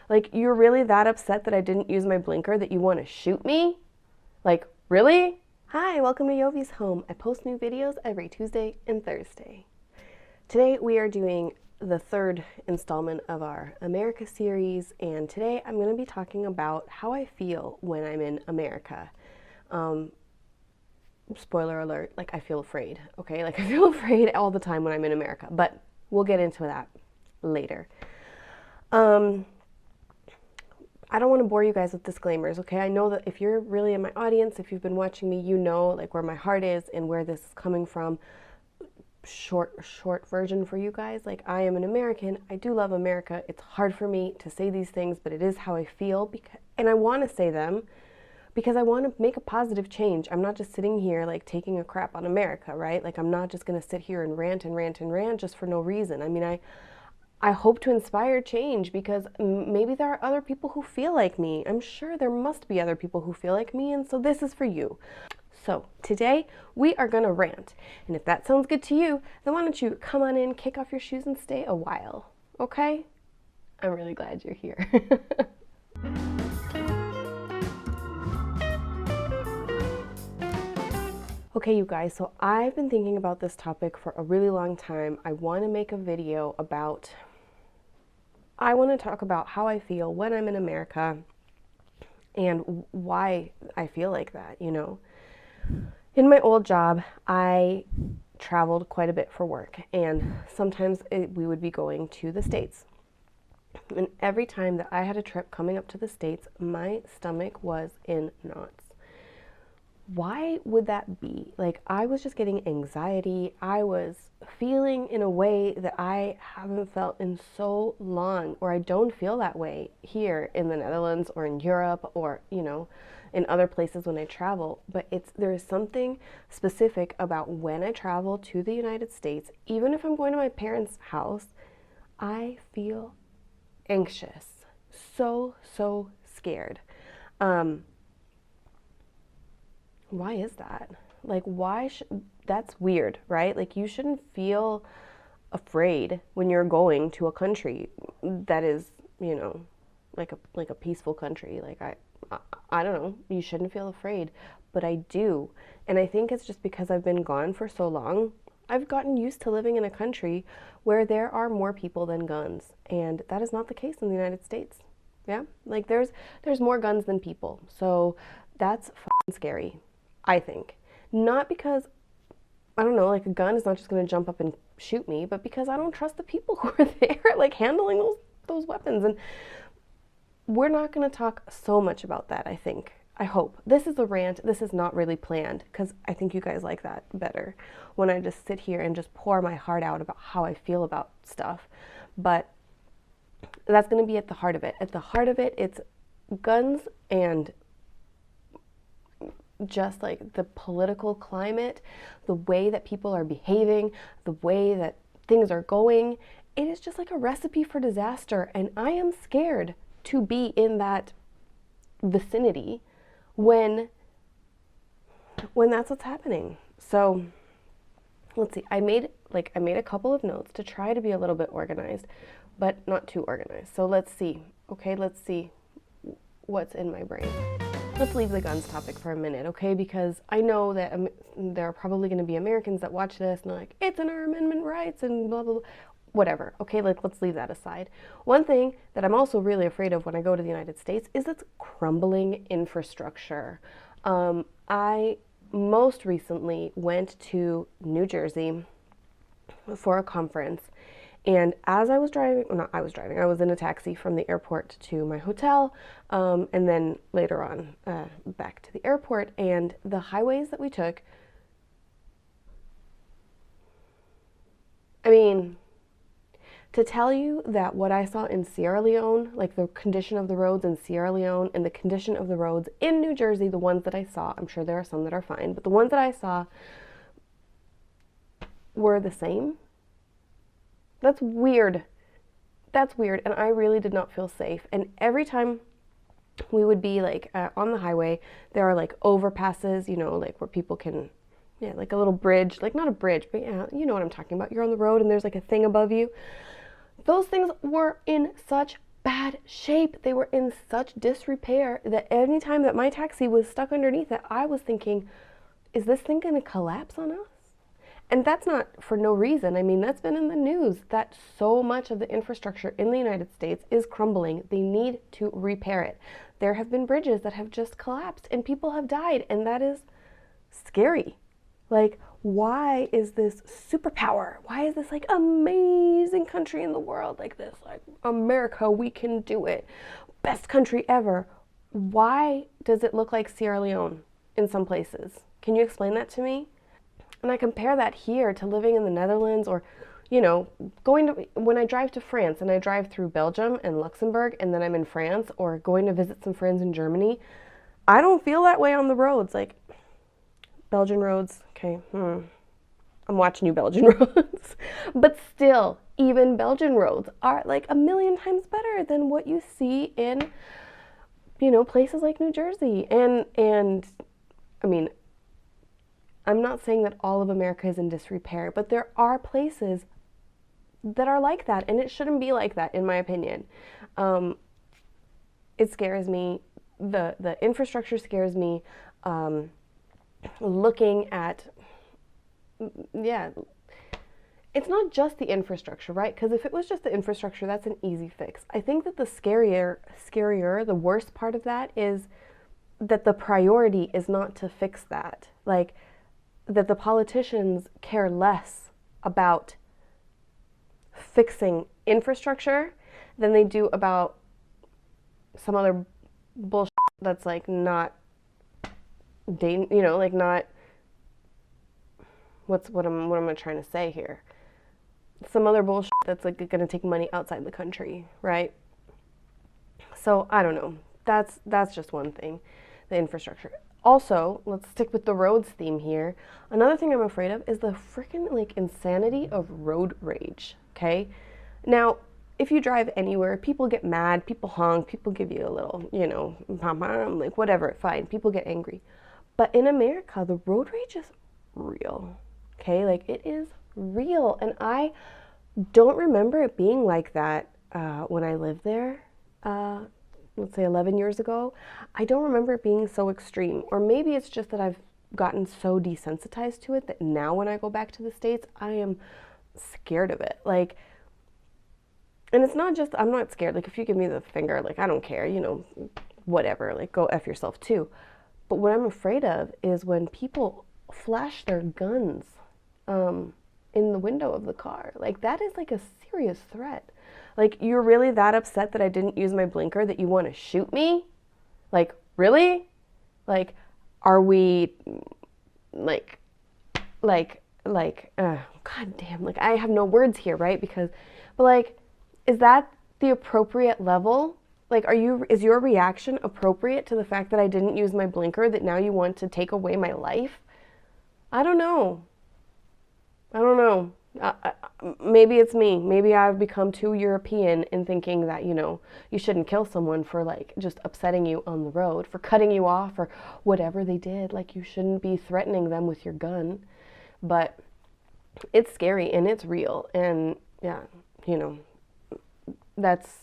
Like, you're really that upset that I didn't use my blinker that you want to shoot me? Like, really? Hi, welcome to Jovie's home. I post new videos every Tuesday and Thursday. Today we are doing the third installment of our America series, and today I'm going to be talking about how I feel when I'm in America. Spoiler alert, like, I feel afraid, okay? Like, I feel afraid all the time when I'm in America, but we'll get into that later. I don't want to bore you guys with disclaimers, okay? I know that if you're really in my audience, if you've been watching me, you know like where my heart is and where this is coming from. Short version for you guys, like, I am an American. I do love America. It's hard for me to say these things, but it is how I feel, and I want to say them because I want to make a positive change. I'm not just sitting here like taking a crap on America, right? Like, I'm not just going to sit here and rant and rant and rant just for no reason. I mean, I hope to inspire change because maybe there are other people who feel like me. I'm sure there must be other people who feel like me, and so this is for you. So today we are going to rant, and if that sounds good to you, then why don't you come on in, kick off your shoes, and stay a while, okay? I'm really glad you're here. Okay, you guys, so I've been thinking about this topic for a really long time. I want to make a video about, I want to talk about how I feel when I'm in America and why I feel like that, you know. In my old job, I traveled quite a bit for work, and sometimes we would be going to the States. And every time that I had a trip coming up to the States, my stomach was in knots. Why would that be? Like, I was just getting anxiety. I was feeling in a way that I haven't felt in so long, or I don't feel that way here in the Netherlands or in Europe or, you know, in other places when I travel. But there is something specific about when I travel to the United States, even if I'm going to my parents' house, I feel anxious, so scared. Why is that? Like, that's weird, right? Like, you shouldn't feel afraid when you're going to a country that is, you know, like a peaceful country. Like, I don't know, you shouldn't feel afraid, but I do. And I think it's just because I've been gone for so long. I've gotten used to living in a country where there are more people than guns, and that is not the case in the United States. Yeah, like, there's more guns than people, so that's fucking scary, I think. Not because, I don't know, like, a gun is not just going to jump up and shoot me, but because I don't trust the people who are there, like, handling those weapons. And we're not going to talk so much about that, I think. I hope. This is a rant. This is not really planned, because I think you guys like that better, when I just sit here and just pour my heart out about how I feel about stuff. But that's going to be at the heart of it. At the heart of it, it's guns and just like the political climate, the way that people are behaving, the way that things are going. It is just like a recipe for disaster, and I am scared to be in that vicinity when that's what's happening. So let's see, I made a couple of notes to try to be a little bit organized, but not too organized. So let's see. Okay, let's see what's in my brain. Let's leave the guns topic for a minute, okay? Because I know that there are probably going to be Americans that watch this and are like, it's in our amendment rights and blah, blah, blah. Whatever, okay? Let's leave that aside. One thing that I'm also really afraid of when I go to the United States is its crumbling infrastructure. I most recently went to New Jersey for a conference. And as I was driving, I was in a taxi from the airport to my hotel, and then later on back to the airport. And the highways that we took, I mean, to tell you that what I saw in Sierra Leone, like the condition of the roads in Sierra Leone and the condition of the roads in New Jersey, the ones that I saw, I'm sure there are some that are fine, but the ones that I saw were the same. That's weird. That's weird. And I really did not feel safe. And every time we would be like on the highway, there are like overpasses, you know, like where people can, yeah, like a little bridge, like not a bridge, but yeah, you know what I'm talking about. You're on the road and there's like a thing above you. Those things were in such bad shape. They were in such disrepair that anytime that my taxi was stuck underneath it, I was thinking, is this thing going to collapse on us? And that's not for no reason. I mean, that's been in the news that so much of the infrastructure in the United States is crumbling. They need to repair it. There have been bridges that have just collapsed and people have died, and that is scary. Like, why is this superpower? Why is this like amazing country in the world like this? Like, America, we can do it. Best country ever. Why does it look like Sierra Leone in some places? Can you explain that to me? And I compare that here to living in the Netherlands, or, you know, when I drive to France and I drive through Belgium and Luxembourg and then I'm in France, or going to visit some friends in Germany, I don't feel that way on the roads. Like, Belgian roads, okay, I'm watching you, Belgian roads. But still, even Belgian roads are like a million times better than what you see in, you know, places like New Jersey. And I mean, I'm not saying that all of America is in disrepair, but there are places that are like that, and it shouldn't be like that, in my opinion. It scares me. The infrastructure scares me. Looking at, yeah, it's not just the infrastructure, right? Because if it was just the infrastructure, that's an easy fix. I think that the scarier, the worst part of that is that the priority is not to fix that. Like, that the politicians care less about fixing infrastructure than they do about some other bullshit that's like not, you know, like not, what am I trying to say here? Some other bullshit that's like going to take money outside the country, right? So I don't know. That's just one thing, the infrastructure. Also, let's stick with the roads theme here. Another thing I'm afraid of is the freaking like insanity of road rage, okay? Now, if you drive anywhere, people get mad, people honk, people give you a little, you know, like whatever, fine, people get angry. But in America, the road rage is real, okay? Like, it is real, and I don't remember it being like that when I lived there. Let's say 11 years ago. I don't remember it being so extreme. Or maybe it's just that I've gotten so desensitized to it that now when I go back to the States, I am scared of it. Like, and it's not just, I'm not scared. Like, if you give me the finger, like, I don't care, you know, whatever, like, go F yourself too. But what I'm afraid of is when people flash their guns in the window of the car. Like, that is like a serious threat. Like, you're really that upset that I didn't use my blinker that you want to shoot me? Like, really? Like, are we, God damn, like, I have no words here, right? Because, but like, is that the appropriate level? Like, is your reaction appropriate to the fact that I didn't use my blinker, that now you want to take away my life? I don't know. Maybe it's me. Maybe I've become too European in thinking that, you know, you shouldn't kill someone for like just upsetting you on the road, for cutting you off, or whatever they did. Like, you shouldn't be threatening them with your gun. But it's scary and it's real. And yeah, you know, that's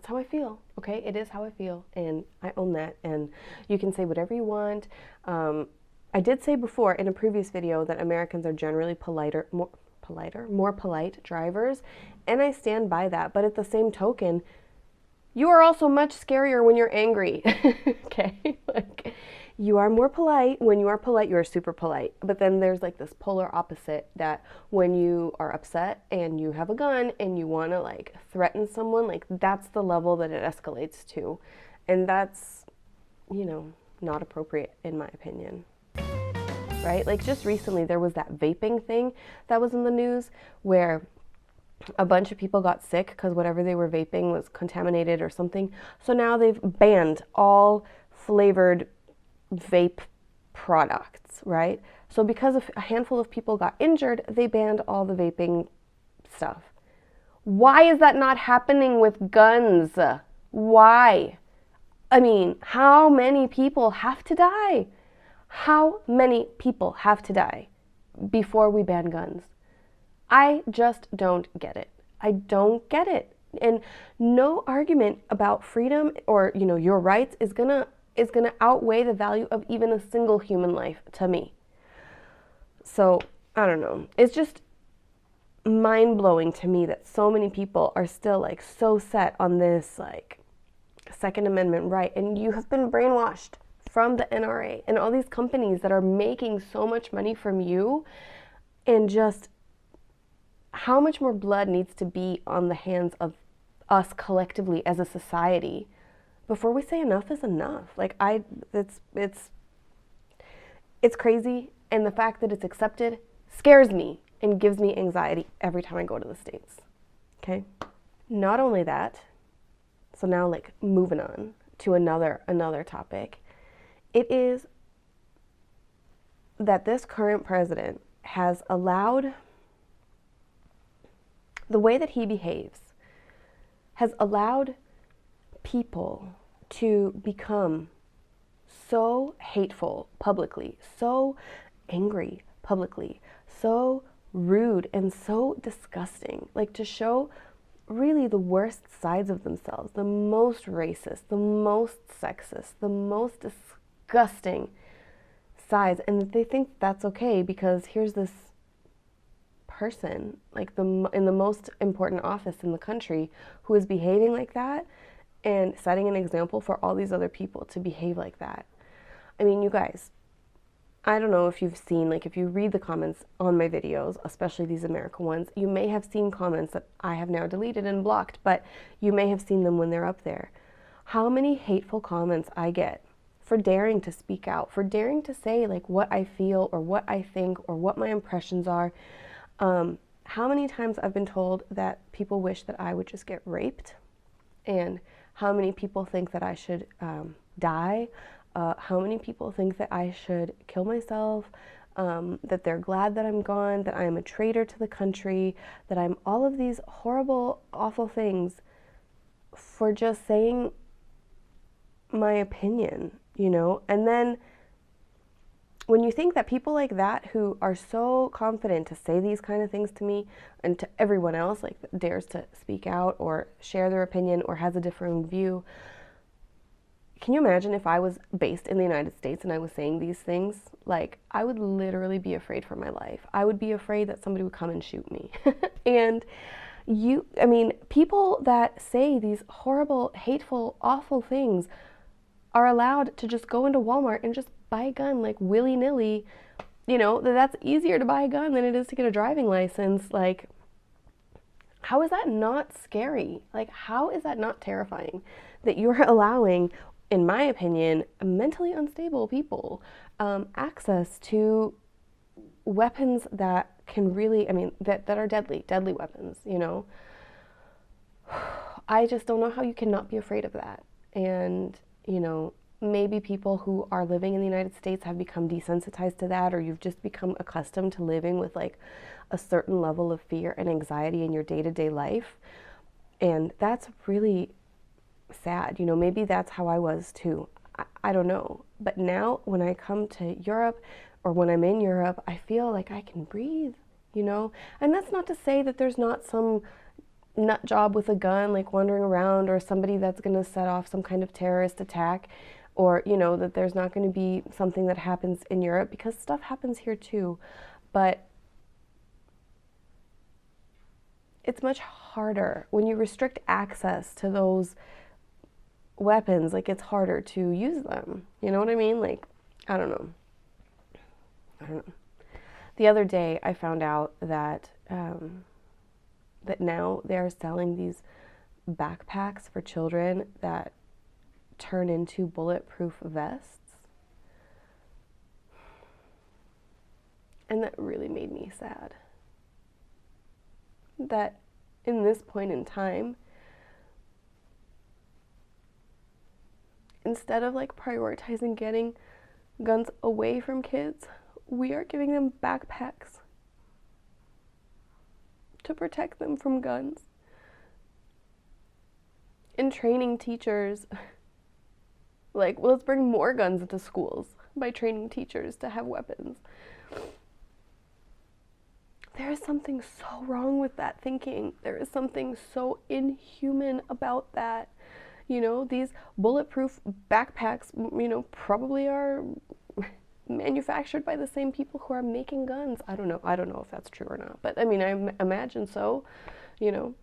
how I feel. Okay, it is how I feel, and I own that. And you can say whatever you want. I did say before in a previous video that Americans are generally more polite drivers, and I stand by that. But at the same token, you are also much scarier when you're angry. Okay, like, you are more polite. When you are polite, you are super polite. But then there's like this polar opposite, that when you are upset and you have a gun and you want to like threaten someone, like, that's the level that it escalates to. And that's, you know, not appropriate in my opinion. Right? Like, just recently there was that vaping thing that was in the news where a bunch of people got sick because whatever they were vaping was contaminated or something. So now they've banned all flavored vape products, right? So because a handful of people got injured, they banned all the vaping stuff. Why is that not happening with guns? Why? I mean, how many people have to die? How many people have to die before we ban guns? I just don't get it. I don't get it. And no argument about freedom or, your rights is gonna outweigh the value of even a single human life to me. So, I don't know. It's just mind-blowing to me that so many people are still like so set on this like Second Amendment right, and you have been brainwashed from the NRA and all these companies that are making so much money from you, and just how much more blood needs to be on the hands of us collectively as a society before we say enough is enough. Like it's crazy, and the fact that it's accepted scares me and gives me anxiety every time I go to the States. Okay? Not only that, so now like moving on to another topic, it is that this current president has allowed the way that he behaves has allowed people to become so hateful publicly, so angry publicly, so rude and so disgusting, like to show really the worst sides of themselves, the most racist, the most sexist, the most disgusting sides, and they think that's okay because here's this person, like in the most important office in the country, who is behaving like that and setting an example for all these other people to behave like that. I mean, you guys, I don't know if you've seen, like if you read the comments on my videos, especially these American ones, you may have seen comments that I have now deleted and blocked, but you may have seen them when they're up there. How many hateful comments I get for daring to speak out, for daring to say like what I feel or what I think or what my impressions are. How many times I've been told that people wish that I would just get raped, and how many people think that I should die, how many people think that I should kill myself, that they're glad that I'm gone, that I am a traitor to the country, that I'm all of these horrible, awful things for just saying my opinion, and then when you think that people like that who are so confident to say these kind of things to me and to everyone else, like dares to speak out or share their opinion or has a different view, can you imagine if I was based in the United States and I was saying these things? Like, I would literally be afraid for my life. I would be afraid that somebody would come and shoot me. And people that say these horrible, hateful, awful things are allowed to just go into Walmart and just buy a gun like willy-nilly. That's easier to buy a gun than it is to get a driving license. Like, how is that not scary? Like, how is that not terrifying that you're allowing, in my opinion, mentally unstable people access to weapons that can really, that are deadly weapons, I just don't know how you cannot be afraid of that. And, maybe people who are living in the United States have become desensitized to that, or you've just become accustomed to living with like a certain level of fear and anxiety in your day-to-day life. And that's really sad. Maybe that's how I was too. I don't know. But now when I come to Europe, or when I'm in Europe, I feel like I can breathe, And that's not to say that there's not some nut job with a gun like wandering around, or somebody that's going to set off some kind of terrorist attack, or that there's not going to be something that happens in Europe, because stuff happens here too. But it's much harder when you restrict access to those weapons. Like, it's harder to use them, you know what I mean? Like, I don't know. The other day I found out that that now they're selling these backpacks for children that turn into bulletproof vests. And that really made me sad. That in this point in time, instead of like prioritizing getting guns away from kids, we are giving them backpacks to protect them from guns, and training teachers. Like, well, let's bring more guns into schools by training teachers to have weapons. there is something so wrong with that thinking. There is something so inhuman about that. You know, these bulletproof backpacks, you know, probably are manufactured by the same people who are making guns. I don't know. I don't know if that's true or not. But I mean, I imagine so, you know.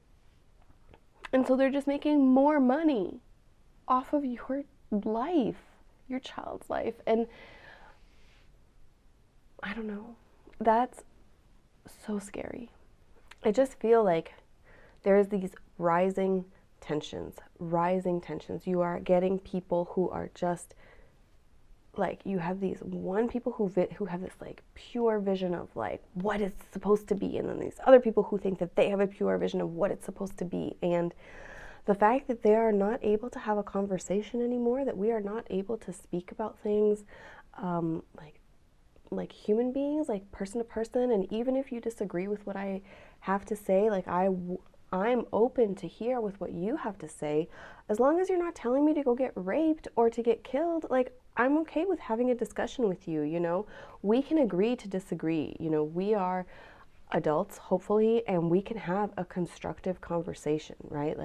And so they're just making more money off of your life, your child's life. And I don't know. That's so scary. I just feel like there's these rising tensions. You are getting people who are just like, you have these people who have this like pure vision of like what it's supposed to be, and then these other people who think that they have a pure vision of what it's supposed to be. And the fact that they are not able to have a conversation anymore, that we are not able to speak about things like human beings, like person to person. And even if you disagree with what I have to say, like I'm open to hear with what you have to say, as long as you're not telling me to go get raped or to get killed. Like, I'm okay with having a discussion with you, you know. We can agree to disagree, you know. We are adults, hopefully, and we can have a constructive conversation, right?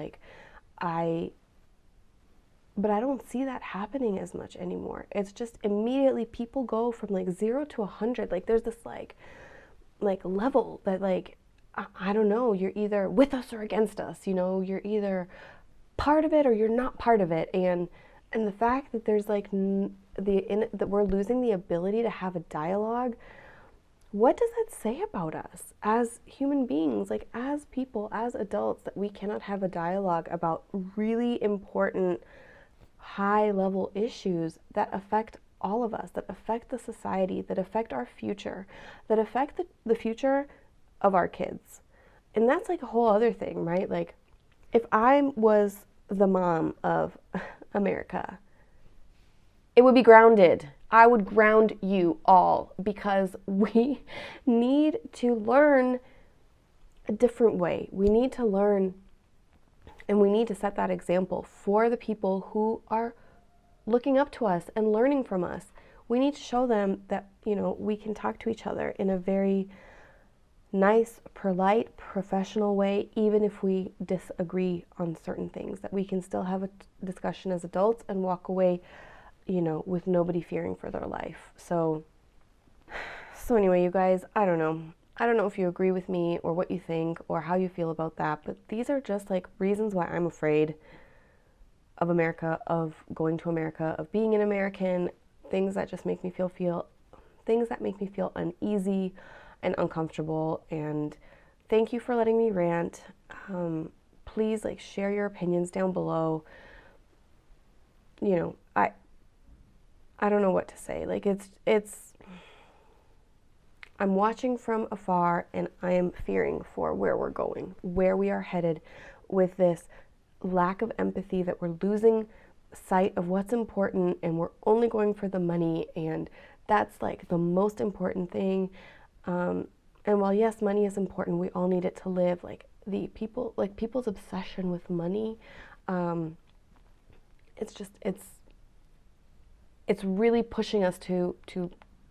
But I don't see that happening as much anymore. It's just immediately people go from like 0 to 100. Like, there's this like level that like, I don't know, you're either with us or against us, you know, you're either part of it or you're not part of it. And the fact that there's like that we're losing the ability to have a dialogue, what does that say about us as human beings, like as people, as adults, that we cannot have a dialogue about really important high level issues that affect all of us, that affect the society, that affect our future, that affect the future of our kids. And that's like a whole other thing, right? Like, if I was the mom of America, it would be grounded. I would ground you all, because we need to learn a different way. We need to learn, and we need to set that example for the people who are looking up to us and learning from us. We need to show them that, you know, we can talk to each other in a very nice, polite, professional way, even if we disagree on certain things, that we can still have a discussion as adults and walk away, you know, with nobody fearing for their life. So anyway, you guys, I don't know if you agree with me or what you think or how you feel about that, but these are just like reasons why I'm afraid of America, of going to America, of being an American, things that just make me feel uneasy and uncomfortable. And thank you for letting me rant. Please like share your opinions down below. You know, I don't know what to say. Like, it's I'm watching from afar, and I am fearing for where we're going, where we are headed with this lack of empathy, that we're losing sight of what's important and we're only going for the money, and that's like the most important thing. And while yes, money is important, we all need it to live. Like, people's obsession with money, it's really pushing us to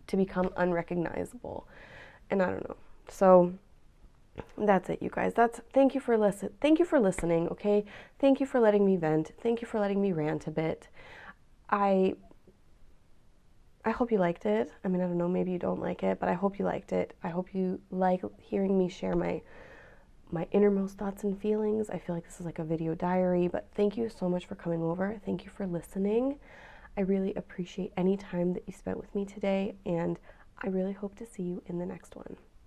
become unrecognizable. And I don't know. So that's it, you guys. Thank you for listening, okay? Thank you for letting me vent. Thank you for letting me rant a bit. I hope you liked it. I mean, I don't know, maybe you don't like it, but I hope you liked it. I hope you like hearing me share my innermost thoughts and feelings. I feel like this is like a video diary, but thank you so much for coming over. Thank you for listening. I really appreciate any time that you spent with me today, and I really hope to see you in the next one.